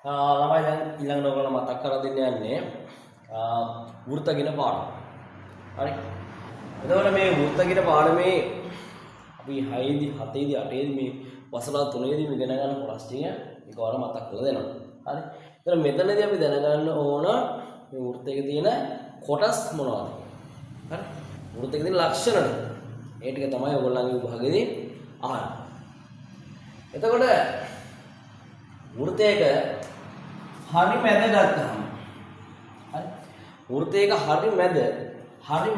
ළමයි දැන් ඊළඟට ඔයගොල්ලෝ මතක් කරලා දෙන්න යන්නේ වෘත්තගෙන පාඩම. හරි. එතකොට මේ වෘත්තගෙන පාඩමේ අපි 6 දී 7 දී 8 දී මේ වසර 3 දී මේ ඉගෙන ගන්න කොටස් ටික ඒක ඔයාලා මතක් කරලා දෙනවා. හරි. එතකොට මෙතනදී අපි දැනගන්න ඕන මේ වෘත්තයක තියෙන කොටස් මොනවද? හරි. වෘත්තයක තියෙන ලක්ෂණ ඒ ටික තමයි ඔයගොල්ලන්ගේ විභාගෙදී අහන්නේ. එතකොට වෘත්තයක හරි මැද ගත්තාම හරි වෘත්තයක හරි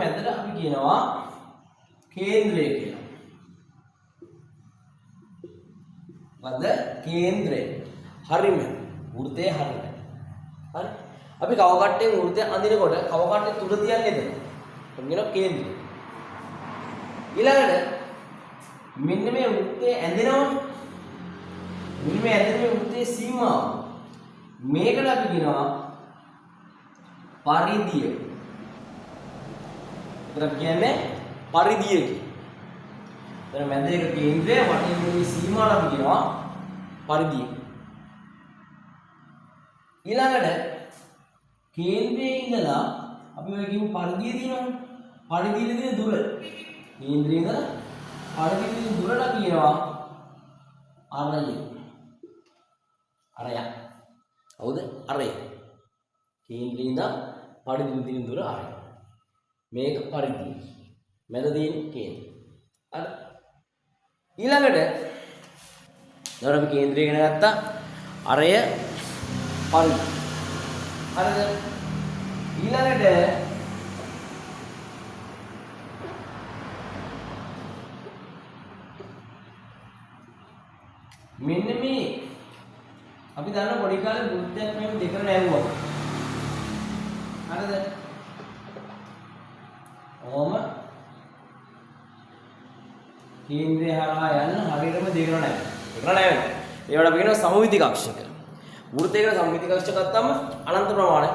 මැදට අපි කියනවා කේන්ද්‍රය කියලා. මොකද කේන්ද්‍රය හරි මැද වෘත්තයේ හරි මැද. හරි අපි කව කට්ටෙන් වෘත්තය අඳිනකොට කව කට්ටේ තුඩ තියන්නේ එතන. අපි කියනවා කේන්ද්‍රය. ඊළඟට මෙන්න මේ වෘත්තයේ ඇඳෙනවනේ. මෙන්න මේ ඇඳෙන වෘත්තයේ සීමාව මේකට අපි කියනවා පරිධිය. ඒකට කියන්නේ පරිධිය කියලා. එතන මැද එක කේන්ද්‍රය වටේ මේ සීමාවට අපි කියනවා පරිධිය. ඊළඟට කේන්ද්‍රයේ ඉඳලා අපි ඔය කියමු පරිධිය දිනවනේ. පරිධියේ තියෙන දුර. කේන්ද්‍රයේ ඉඳලා පරිධියේ තියෙන දුරට අපි කියනවා අරය. අරය. හවුද? අරය. කේන්ද්‍රයේ ඉඳන් පරිධිය දින දුර අරය. මේක පරිධිය. මැද තියෙන කේන්ද්‍රය. හරි. ඊළඟට දැන් අපි කේන්ද්‍රය ඉගෙන ගත්තා. අරය පරිධිය. හරිද? ඊළඟට මෙන්න මේ අපි දන්න පොඩි කාලේ වෘත්තයක් මෙහෙම දෙකට නැවුවා. හරිද? ඕම කේන්ද්‍රය හරහා යන්න හරියටම දෙකට නැවෙනවා. දෙකට නැවෙනවා. ඒවට අපි කියනවා සමමිතිකක්ෂක. වෘත්තයකට සමමිතිකක්ෂක ගත්තාම අනන්ත ප්‍රමාණයක්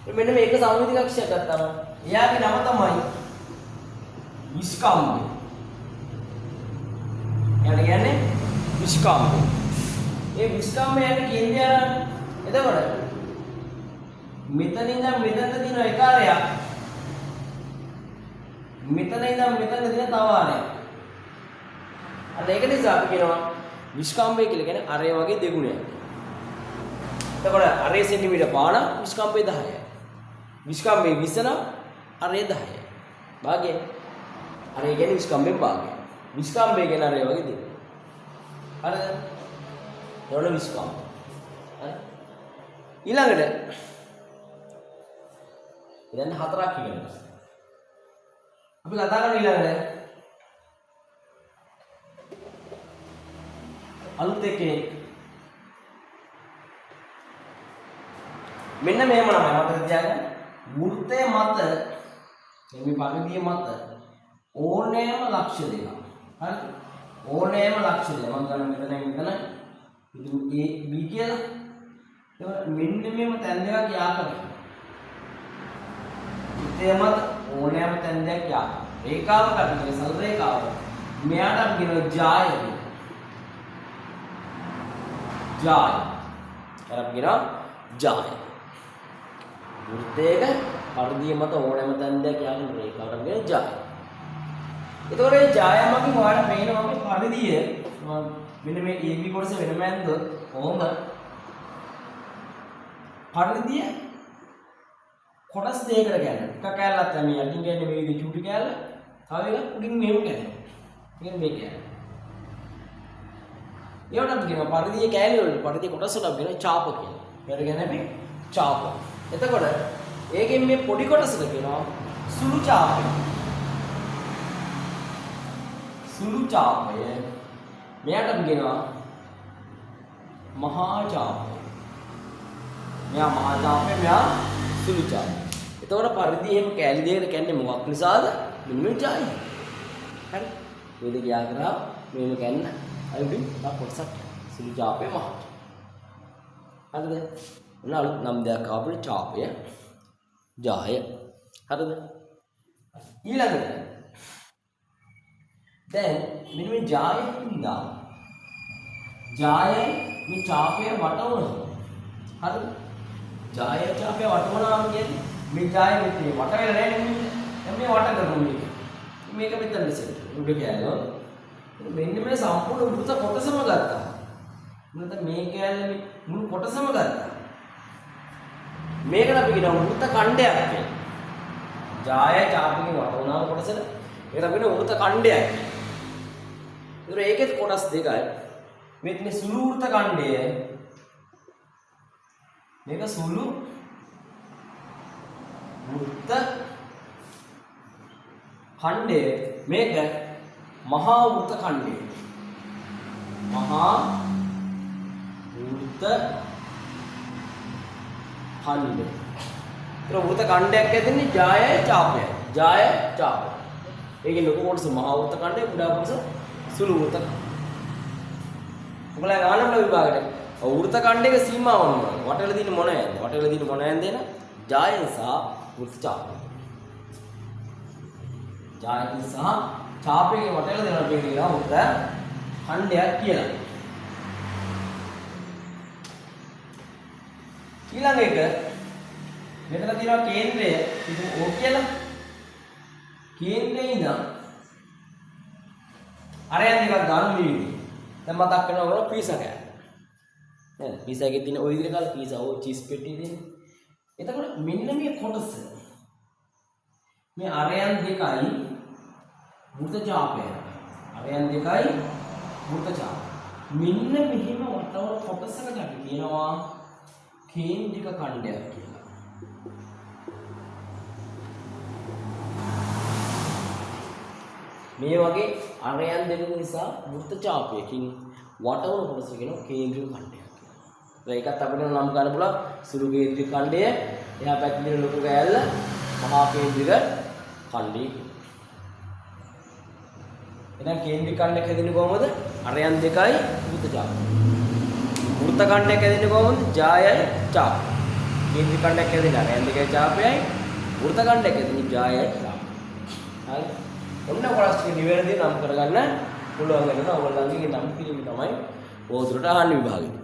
තියෙනවා. මෙන්න මේක සමමිතිකක්ෂයක් ගත්තාම එයාගේ නම තමයි විස්කම්භය. එයාට කියන්නේ විස්කම්භය. ඒ විස්කම්භයගේ කේන්ද්‍රය අරන් එතකොට මෙතන ඉඳන් මෙතනට දින එක ආරයක්. මෙතන ඉඳන් මෙතනට දින තව ආරයක්. අන්න ඒක නිසා අපි කියනවා විස්කම්භය කියලා කියන්නේ අරය වගේ දෙගුණයක්. එතකොට අරය සෙන්ටිමීටර පාන විස්කම්භය 10යි. විස්කම්භය 20 නම් අරය 10යි. භාගය. අරය කියන්නේ විස්කම්භයෙන් භාගය. විස්කම්භය කියන්නේ අරය වගේ දෙයක්. හරිද? එතකොට විස්කම්භය. හරි. ඊළඟට දැන් හතරක් ඉගෙන ගන්න. අපි කතා කරමු ඊළඟට අලුත් එකේ මෙන්න මේම නමයි මතක තියාගන්න. වෘත්තය මත මේ පරිධිය මත ඕනෑම ලක්ෂ දෙකක්. හරි? ඕනෑම ලක්ෂ දෙකක්. මම ගන්න මෙතන ඉතින් A B කියලා. ඒක මෙන්න මේම තැන් දෙකක් යා කරනවා. වෘත්තය මත ඕනෑම තැන් දෙකක් යා. රේඛාවකට අපි කියන සරල රේඛාව. මෙයාට අපි කියනවා ජාය කියලා. ජාය. කරප් කියනවා ජාය. වෘත්තයක පරිධිය මත ඕනෑම තැන් දෙකක් යා කරන රේඛාවට අපි කියනවා ජාය. එතකොට මේ ජායමකින් ඔයාලට පේනවා මේ පරිධිය මෙන්න මේ AB කොටස වෙනම ඇන්දොත් කොහොම පරිධිය කොටස් දෙකකට ගන්න. එක කැලලක් තමයි යටින් ගන්නේ මේ විදිහට චූටි කැලල. තව එකක් උඩින් මෙහෙම ගන්නවා. කියන්නේ මේ කැලල. ඒවට අපි කියනවා පරිධිය කැලල වල පරිධිය කොටස් වලට අපි කියනවා ඡාප කියලා. ඒකට කියන්නේ අපි ඡාප. එතකොට ඒකෙන් මේ පොඩි කොටසට කියනවා සුළු ඡාපය. සුළු ඡාපය. මෙයාට අපි කියනවා මහා ඡාපය. මෙයා මහා ඡාපය, මෙයා සුළු ඡාපය. එතකොට පරිධිය එහෙම කැලි දෙකට කියන්නේ මොකක් නිසාද? මෙන්න මේ ඡාය. හරි. මේ දෙක යා කරා මේක කන්න අයිඩි තා කොටසක් සුළු ඡාපය මහා. හරිද? ඔන්න අලුත් නම් දෙයක් ආපුනේ ඡාපය. ජාය. හරිද? ඊළඟට දැන් මෙන්න මේ ජායෙන් ඉඳලා ජායෙන් මේ ඡාපය වට වුණා. හරිද? ජාය චාපය වටවනාම කියන්නේ මේ ජාය මෙතේ වට වෙලා නැහැ නේ. දැන් මේ වට කරමු මේක. මේක මෙතන සෙට්. උඩ කෑල්ල. මෙන්න මේ සම්පූර්ණ වෘත කොටසම ගත්තා. නැත්නම් මේ කෑල්ල මුළු කොටසම ගත්තා. මේකට අපි කියනවා වෘත ඛණ්ඩයක් කියලා. ජාය චාපකේ වටවනාම කොටසට ඒකට අපි කියනවා වෘත ඛණ්ඩයක් කියලා. ඒතර ඒකෙත් කොටස් දෙකයි. මේ සුළු වෘත ඛණ්ඩය මේක සුළු වෘත ඛණ්ඩය මේක මහා වෘත ඛණ්ඩය. මහා වෘත ඛණ්ඩය. ඒතර වෘත ඛණ්ඩයක් ඇදෙන්නේ ජායයි චාපයයි. ජාය චාපය. ඒකේ ලොකු කොටස මහා වෘත ඛණ්ඩය, කුඩා කොටස සුළු වෘත ඛණ්ඩය. ඔයගොල්ලෝ ආනන්ද විභාගයට වෘත ඛණ්ඩයක සීමාව මොනවද? වටවල දින මොන ඇන්ද? වටවල දින මොන ඇන්ද එන? ජායය සහ වෘත චාපය. ජායය සහ චාපයේ වටවල දින අපි කියනවා වෘත ඛණ්ඩයක් කියලා. ඊළඟ එක මෙතන තියෙනවා කේන්ද්‍රය. ඉතින් ඕක කියලා කේන්ද්‍රේ ඉඳන් අරයන් දෙකක් ගන්න විදිහ. දැන් මතක් කරනවා ඔයාලා පීසා කෑම. නේද? පීසා එකේ තියෙන ওই විදිහට කාලා පීසා ඕ චීස් පෙට්ටිය තියෙන්නේ. එතකොට මෙන්න මේ කොටස මේ අරයන් දෙකයි වෘත චාපය. අරයන් දෙකයි වෘත චාපය. මෙන්න මෙහිම වටවල කොටසකට අපි කියනවා කේන්ද්‍රික ඛණ්ඩයක් කියලා. මේ වගේ අරයන් දෙක නිසා වෘත චාපයකින් වටවන කොටස කියනවා කේන්ද්‍රික ඛණ්ඩයක් කියලා. ඒකත් අපිට නම් ගන්න පුළුවන් සුළු කේන්ද්‍රික ඛණ්ඩය, එහා පැත්තේ තියෙන ලොකු කෑල්ල මහා කේන්ද්‍රික ඛණ්ඩය. එහෙනම් කේන්ද්‍රික ඛණ්ඩයක් හැදෙන්නේ කොහොමද? අරයන් දෙකයි වෘත චාපය. වෘත ඛණ්ඩයක් හැදෙන්නේ කොහොමද? ජායයි චාපය. කේන්ද්‍රික ඛණ්ඩයක් හැදෙන්නේ අරයන් දෙකයි චාපයයි. වෘත ඛණ්ඩයක් හැදෙන්නේ ජායයි චාපය. හරි. ඔන්න කොටස් ටික නිවැරදිව නම් කරගන්න පුළුවන් වෙනවා. ඔයගොල්ලන්ගේ නම් කිරීම තමයි පොදුරට අහන්න විභාගෙදී.